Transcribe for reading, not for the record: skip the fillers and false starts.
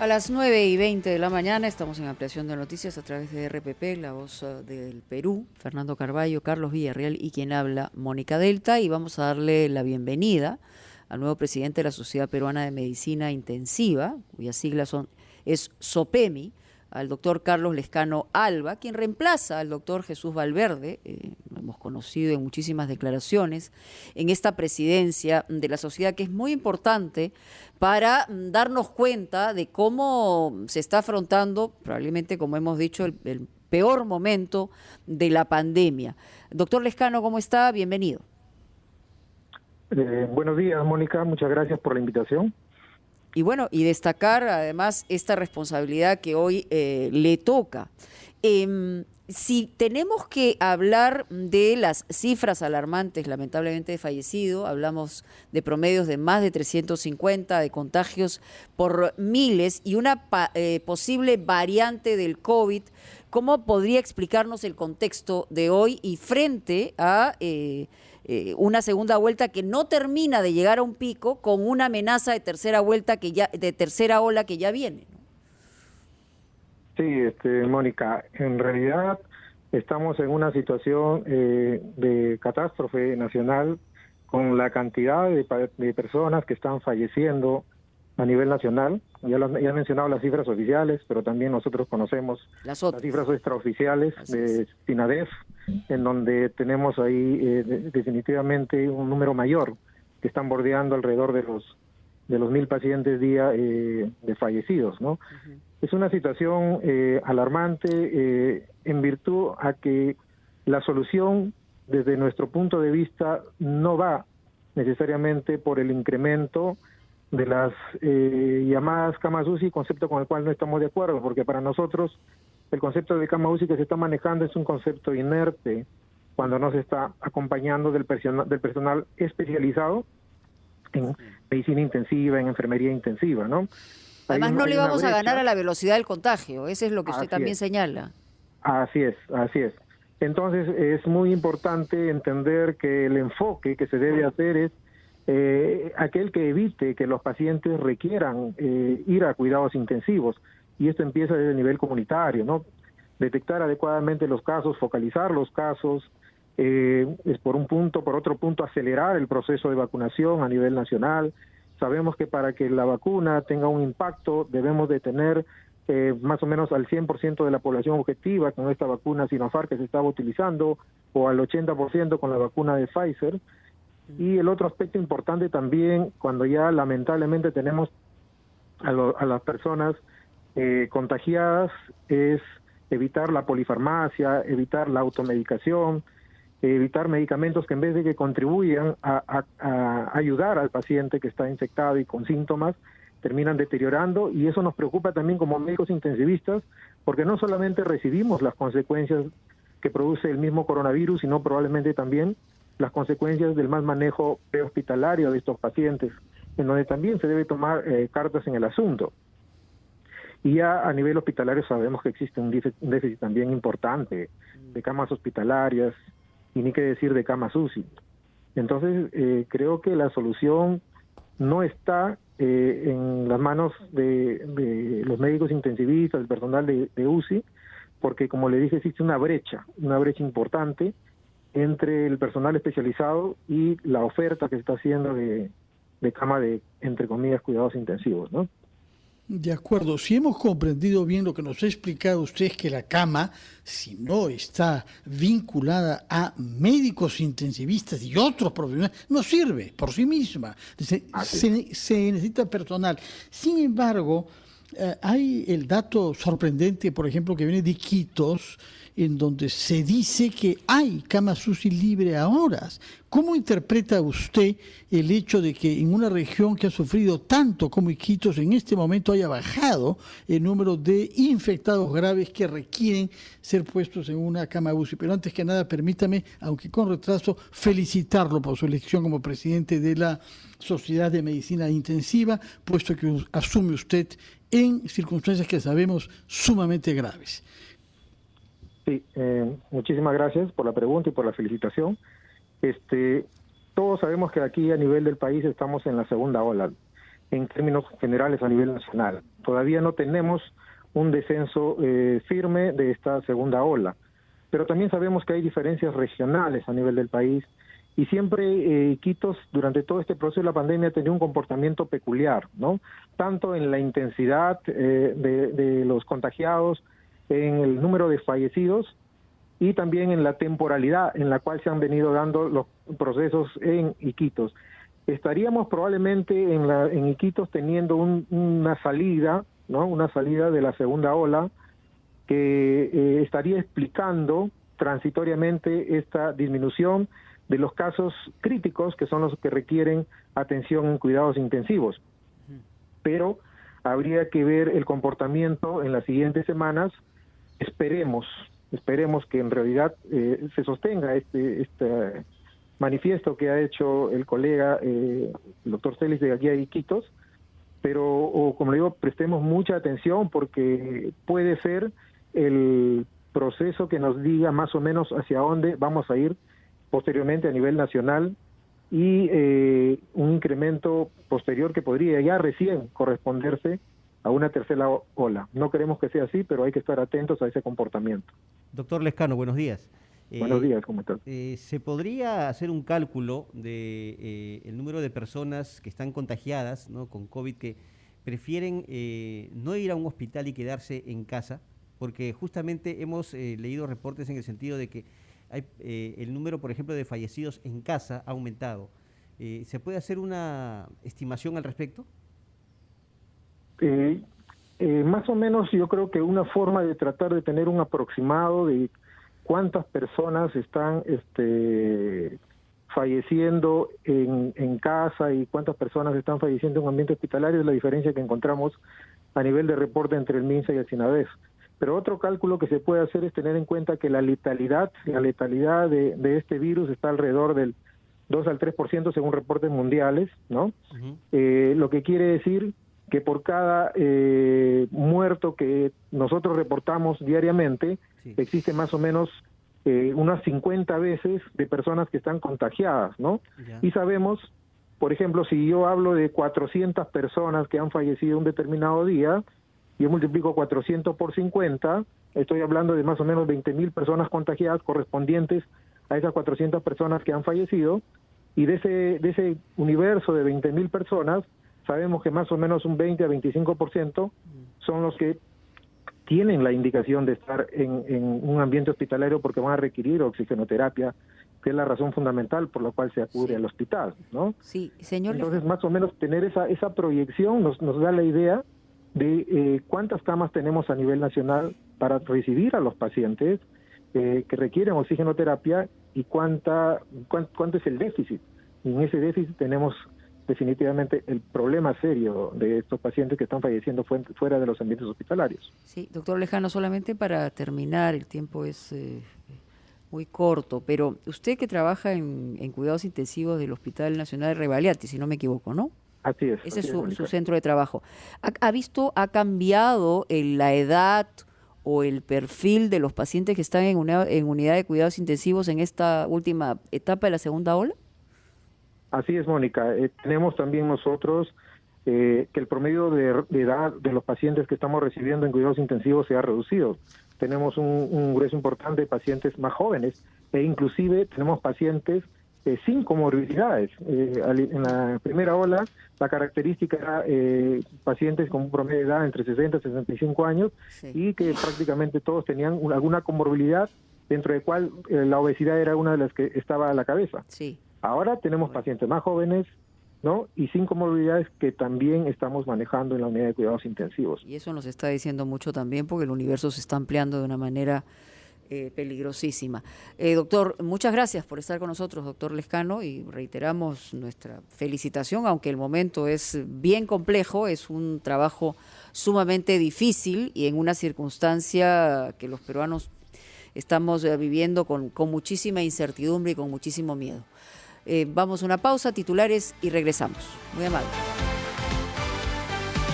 A las 9:20 de la mañana estamos en ampliación de noticias a través de RPP, La Voz del Perú, Fernando Carballo, Carlos Villarreal y quien habla, Mónica Delta, y vamos a darle la bienvenida al nuevo presidente de la Sociedad Peruana de Medicina Intensiva, cuyas siglas es SOPEMI, al doctor Carlos Lescano Alba, quien reemplaza al doctor Jesús Valverde, lo hemos conocido en muchísimas declaraciones, en esta presidencia de la sociedad, que es muy importante para darnos cuenta de cómo se está afrontando, probablemente, como hemos dicho, el peor momento de la pandemia. Doctor Lescano, ¿cómo está? Bienvenido. Buenos días, Mónica, muchas gracias por la invitación. Y bueno, y destacar además esta responsabilidad que hoy le toca. Si tenemos que hablar de las cifras alarmantes, lamentablemente, de fallecidos, hablamos de promedios de más de 350, de contagios por miles y una posible variante del COVID, ¿cómo podría explicarnos el contexto de hoy y frente a una segunda vuelta que no termina de llegar a un pico, con una amenaza de tercera vuelta de tercera ola que ya viene? Sí, Mónica, en realidad estamos en una situación de catástrofe nacional con la cantidad de personas que están falleciendo a nivel nacional. Ya he mencionado las cifras oficiales, pero también nosotros conocemos las cifras extraoficiales de SINADEF, en donde tenemos ahí definitivamente un número mayor, que están bordeando alrededor de los 1.000 pacientes día de fallecidos, ¿no? Uh-huh. Es una situación alarmante en virtud a que la solución, desde nuestro punto de vista, no va necesariamente por el incremento de las llamadas camas UCI, concepto con el cual no estamos de acuerdo, porque para nosotros el concepto de cama UCI que se está manejando es un concepto inerte cuando no se está acompañando del personal especializado en medicina intensiva, en enfermería intensiva, ¿no? Además, no le vamos a ganar a la velocidad del contagio, eso es lo que usted también señala. Así es. Entonces, es muy importante entender que el enfoque que se debe hacer es aquel que evite que los pacientes requieran ir a cuidados intensivos, y esto empieza desde el nivel comunitario, ¿no? Detectar adecuadamente los casos, focalizar los casos, es por un punto. Por otro punto, acelerar el proceso de vacunación a nivel nacional. Sabemos que para que la vacuna tenga un impacto debemos de tener más o menos al 100% de la población objetiva con esta vacuna Sinopharm que se estaba utilizando, o al 80% con la vacuna de Pfizer. Y el otro aspecto importante también, cuando ya lamentablemente tenemos a las personas contagiadas, es evitar la polifarmacia, evitar la automedicación, evitar medicamentos que en vez de que contribuyan a ayudar al paciente que está infectado y con síntomas, terminan deteriorando, y eso nos preocupa también como médicos intensivistas, porque no solamente recibimos las consecuencias que produce el mismo coronavirus, sino probablemente también las consecuencias del mal manejo prehospitalario de estos pacientes, en donde también se debe tomar cartas en el asunto. Y ya a nivel hospitalario sabemos que existe un déficit también importante de camas hospitalarias, y ni qué decir de camas UCI. Entonces, creo que la solución no está en las manos de los médicos intensivistas, el personal de UCI, porque, como le dije, existe una brecha importante entre el personal especializado y la oferta que se está haciendo de cama de, entre comillas, cuidados intensivos, ¿no? De acuerdo, si hemos comprendido bien lo que nos ha explicado usted, es que la cama, si no está vinculada a médicos intensivistas y otros profesionales, no sirve por sí misma. Se necesita personal. Sin embargo, hay el dato sorprendente, por ejemplo, que viene de Iquitos, en donde se dice que hay camas UCI libre a horas. ¿Cómo interpreta usted el hecho de que en una región que ha sufrido tanto como Iquitos, en este momento haya bajado el número de infectados graves que requieren ser puestos en una cama UCI? Pero antes que nada, permítame, aunque con retraso, felicitarlo por su elección como presidente de la Sociedad de Medicina Intensiva, puesto que asume usted en circunstancias que sabemos sumamente graves. Sí, muchísimas gracias por la pregunta y por la felicitación. Todos sabemos que aquí a nivel del país estamos en la segunda ola. en términos generales a nivel nacional. Todavía no tenemos un descenso firme de esta segunda ola, pero también sabemos que hay diferencias regionales a nivel del país y siempre Iquitos durante todo este proceso de la pandemia ha tenido un comportamiento peculiar, ¿no? Tanto en la intensidad de los contagiados, en el número de fallecidos y también en la temporalidad en la cual se han venido dando los procesos en Iquitos. Estaríamos probablemente en Iquitos teniendo una salida, ¿no? Una salida de la segunda ola que estaría explicando transitoriamente esta disminución de los casos críticos, que son los que requieren atención en cuidados intensivos. Pero habría que ver el comportamiento en las siguientes semanas. Esperemos que en realidad se sostenga este manifiesto que ha hecho el colega el doctor Celis de aquí a Iquitos, pero como le digo, prestemos mucha atención porque puede ser el proceso que nos diga más o menos hacia dónde vamos a ir posteriormente a nivel nacional y un incremento posterior que podría ya recién corresponderse a una tercera ola. No queremos que sea así, pero hay que estar atentos a ese comportamiento. Doctor Lezcano, buenos días. Buenos días, ¿cómo estás? ¿Se podría hacer un cálculo de el número de personas que están contagiadas, ¿no?, con COVID que prefieren no ir a un hospital y quedarse en casa? Porque justamente hemos leído reportes en el sentido de que el número, por ejemplo, de fallecidos en casa ha aumentado. ¿Se puede hacer una estimación al respecto? Más o menos yo creo que una forma de tratar de tener un aproximado de cuántas personas están falleciendo en casa y cuántas personas están falleciendo en un ambiente hospitalario es la diferencia que encontramos a nivel de reporte entre el MINSA y el SINADEF. Pero otro cálculo que se puede hacer es tener en cuenta que la letalidad de este virus está alrededor del 2 al 3% según reportes mundiales, ¿no? Lo que quiere decir que por cada muerto que nosotros reportamos diariamente, existe más o menos unas 50 veces de personas que están contagiadas, ¿no? Y sabemos, por ejemplo, si yo hablo de 400 personas que han fallecido un determinado día, yo multiplico 400 por 50, estoy hablando de más o menos 20.000 personas contagiadas correspondientes a esas 400 personas que han fallecido, y de ese universo de 20.000 personas, sabemos que más o menos un 20 a 25% son los que tienen la indicación de estar en un ambiente hospitalario porque van a requerir oxigenoterapia, que es la razón fundamental por la cual se acude al hospital, ¿no? Sí, señor. Entonces, más o menos tener esa proyección nos da la idea de cuántas camas tenemos a nivel nacional para recibir a los pacientes que requieren oxigenoterapia y cuánto es el déficit. Y en ese déficit tenemos definitivamente el problema serio de estos pacientes que están falleciendo fuera de los ambientes hospitalarios. Sí, doctor Lezcano, solamente para terminar, el tiempo es muy corto, pero usted que trabaja en cuidados intensivos del Hospital Nacional de Rebagliati, si no me equivoco, ¿no? Así es. Ese es su centro de trabajo. ¿Ha cambiado la edad o el perfil de los pacientes que están en unidad de cuidados intensivos en esta última etapa de la segunda ola? Así es, Mónica. Tenemos también nosotros que el promedio de edad de los pacientes que estamos recibiendo en cuidados intensivos se ha reducido. Tenemos un grueso importante de pacientes más jóvenes e inclusive tenemos pacientes sin comorbilidades. En la primera ola, la característica era pacientes con un promedio de edad entre 60 y 65 años, sí, y que prácticamente todos tenían alguna comorbilidad, dentro de cual la obesidad era una de las que estaba a la cabeza. Sí. Ahora tenemos pacientes más jóvenes, ¿no?, y sin comorbilidades que también estamos manejando en la unidad de cuidados intensivos. Y eso nos está diciendo mucho también porque el universo se está ampliando de una manera peligrosísima. Doctor, muchas gracias por estar con nosotros, doctor Lezcano, y reiteramos nuestra felicitación, aunque el momento es bien complejo, es un trabajo sumamente difícil y en una circunstancia que los peruanos estamos viviendo con muchísima incertidumbre y con muchísimo miedo. Vamos a una pausa, titulares y regresamos. Muy amable.